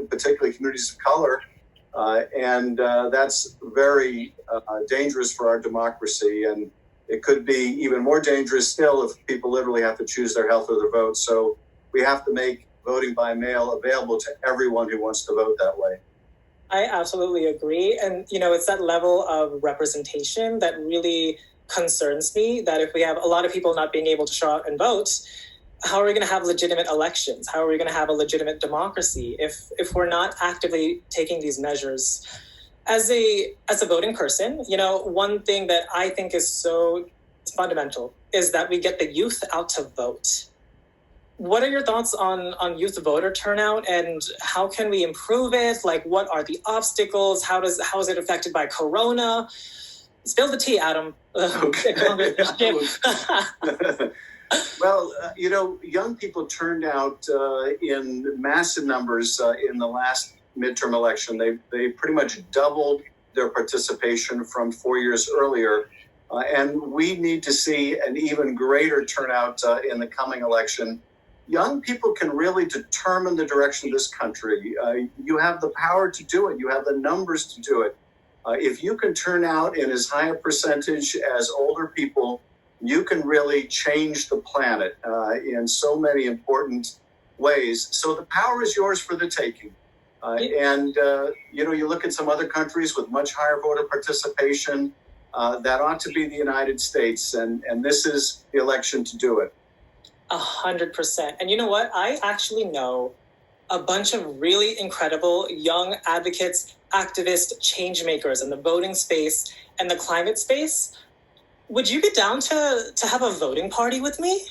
particularly communities of color. And that's very dangerous for our democracy. And it could be even more dangerous still if people literally have to choose their health or their vote. So we have to make voting by mail available to everyone who wants to vote that way. I absolutely agree. And, it's that level of representation that really concerns me, that if we have a lot of people not being able to show up and vote, how are we going to have legitimate elections? How are we going to have a legitimate democracy if we're not actively taking these measures? As a voting person, one thing that I think is so fundamental is that we get the youth out to vote. What are your thoughts on youth voter turnout, and how can we improve it? Like, what are the obstacles? How is it affected by Corona? Spill the tea, Adam. Okay. Well, young people turned out in massive numbers in the last midterm election. They pretty much doubled their participation from 4 years earlier. And we need to see an even greater turnout in the coming election. Young people can really determine the direction of this country. You have the power to do it. You have the numbers to do it. If you can turn out in as high a percentage as older people, you can really change the planet in so many important ways. So the power is yours for the taking. And you look at some other countries with much higher voter participation. That ought to be the United States. And this is the election to do it. 100%. And you know what? I actually know a bunch of really incredible young advocates, activists, change makers in the voting space and the climate space. Would you be down to have a voting party with me?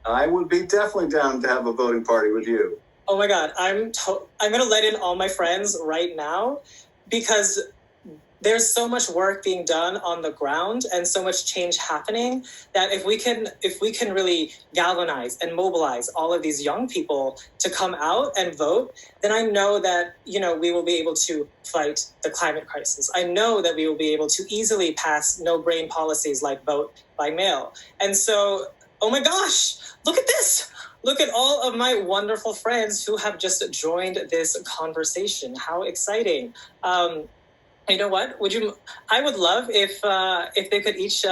I would be definitely down to have a voting party with you. Oh my God, I'm going to let in all my friends right now, because there's so much work being done on the ground and so much change happening that if we can really galvanize and mobilize all of these young people to come out and vote, then I know that, we will be able to fight the climate crisis. I know that we will be able to easily pass no-brain policies like vote by mail. And so, oh my gosh, look at this. Look at all of my wonderful friends who have just joined this conversation. How exciting. You know what? I would love if they could each,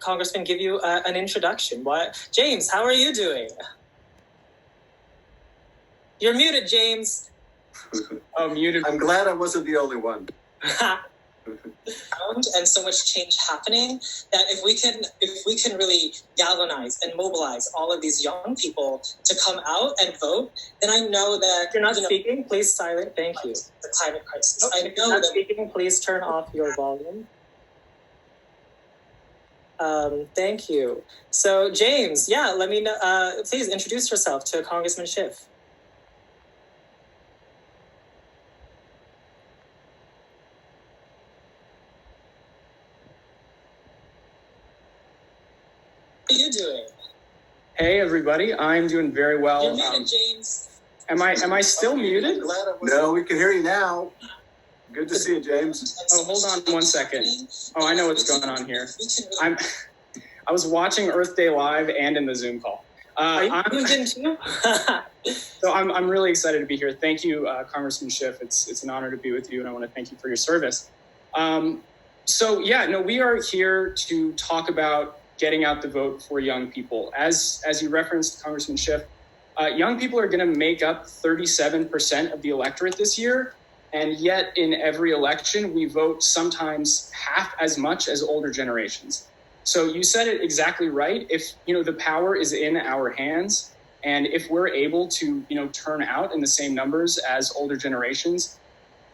Congressman, give you an introduction. James, how are you doing? You're muted, James. Oh, muted. I'm glad I wasn't the only one. And so much change happening that if we can really galvanize and mobilize all of these young people to come out and vote, then I know that you're not speaking. Please silent. Thank you. The climate crisis. I know that speaking. Please turn off your volume. Thank you. So James, let me know. Please introduce yourself to Congressman Schiff. How are you doing? Hey everybody, I'm doing very well. You're muted, James. Am I still muted? No, we can hear you now. Good to see you, James. Oh, hold on 1 second. Oh, I know what's going on here. I was watching Earth Day live and in the Zoom call. Are you tuned in too? So I'm really excited to be here. Thank you, Congressman Schiff. It's an honor to be with you, and I want to thank you for your service. We are here to talk about getting out the vote for young people. As you referenced, Congressman Schiff, young people are going to make up 37% of the electorate this year, and yet in every election, we vote sometimes half as much as older generations. So you said it exactly right. If, the power is in our hands, and if we're able to, turn out in the same numbers as older generations,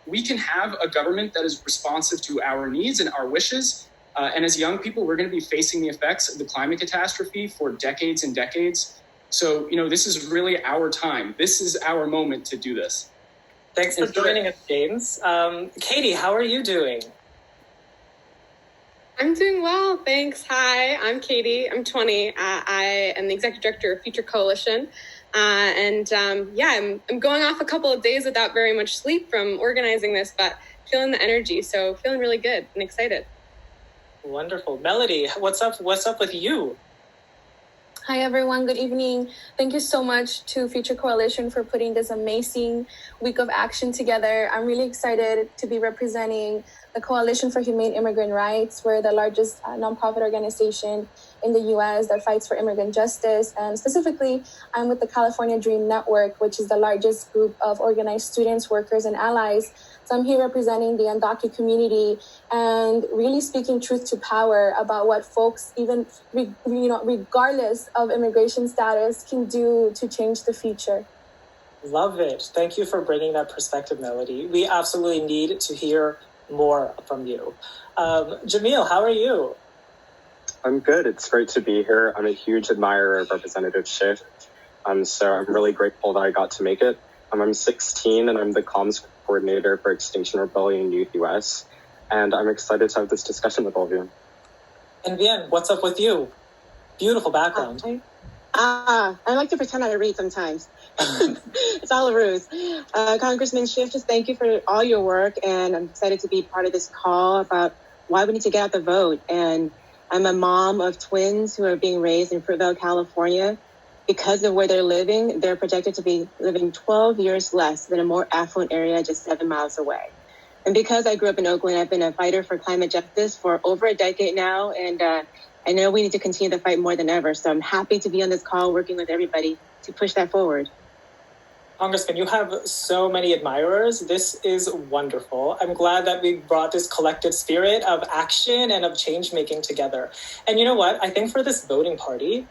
we can have a government that is responsive to our needs and our wishes. And as young people, we're going to be facing the effects of the climate catastrophe for decades and decades. So, this is really our time. This is our moment to do this. Thanks for joining us, James. Katie, how are you doing? I'm doing well, thanks. Hi, I'm Katie. I'm 20. I am the Executive Director of Future Coalition. I'm going off a couple of days without very much sleep from organizing this, but feeling the energy. So feeling really good and excited. Wonderful. Melody, what's up with you? Hi, everyone. Good evening. Thank you so much to Future Coalition for putting this amazing week of action together. I'm really excited to be representing the Coalition for Humane Immigrant Rights. We're the largest nonprofit organization in the U.S. that fights for immigrant justice. And specifically, I'm with the California Dream Network, which is the largest group of organized students, workers, and allies. So I'm here representing the undocumented community and really speaking truth to power about what folks, even regardless of immigration status, can do to change the future. Love it. Thank you for bringing that perspective, Melody. We absolutely need to hear more from you. Jamil, how are you? I'm good. It's great to be here. I'm a huge admirer of Representative Schiff. So I'm really grateful that I got to make it. I'm 16 and I'm the comms coordinator for Extinction Rebellion Youth US. And I'm excited to have this discussion with all of you. And Bien, what's up with you? Beautiful background. I like to pretend I read sometimes. It's all a ruse. Congressman Schiff, just thank you for all your work. And I'm excited to be part of this call about why we need to get out the vote. And I'm a mom of twins who are being raised in Fruitvale, California. Because of where they're living, they're projected to be living 12 years less than a more affluent area just 7 miles away. And because I grew up in Oakland, I've been a fighter for climate justice for over a decade now. And I know we need to continue the fight more than ever. So I'm happy to be on this call working with everybody to push that forward. Congressman, you have so many admirers. This is wonderful. I'm glad that we brought this collective spirit of action and of change making together. And you know what? I think for this voting party,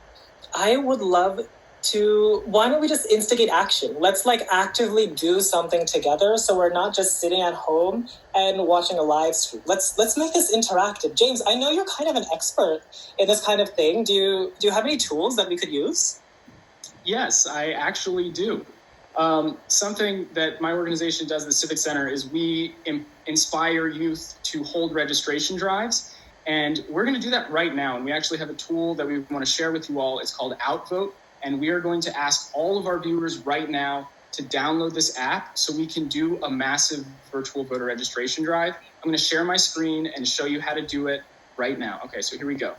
I would love to, why don't we just instigate action? Let's actively do something together so we're not just sitting at home and watching a live stream. Let's make this interactive. James, I know you're kind of an expert in this kind of thing. Do you have any tools that we could use? Yes, I actually do. Something that my organization does at the Civic Center is we inspire youth to hold registration drives. And we're going to do that right now. And we actually have a tool that we want to share with you all. It's called Outvote. And we are going to ask all of our viewers right now to download this app so we can do a massive virtual voter registration drive. I'm going to share my screen and show you how to do it right now. Okay, so here we go.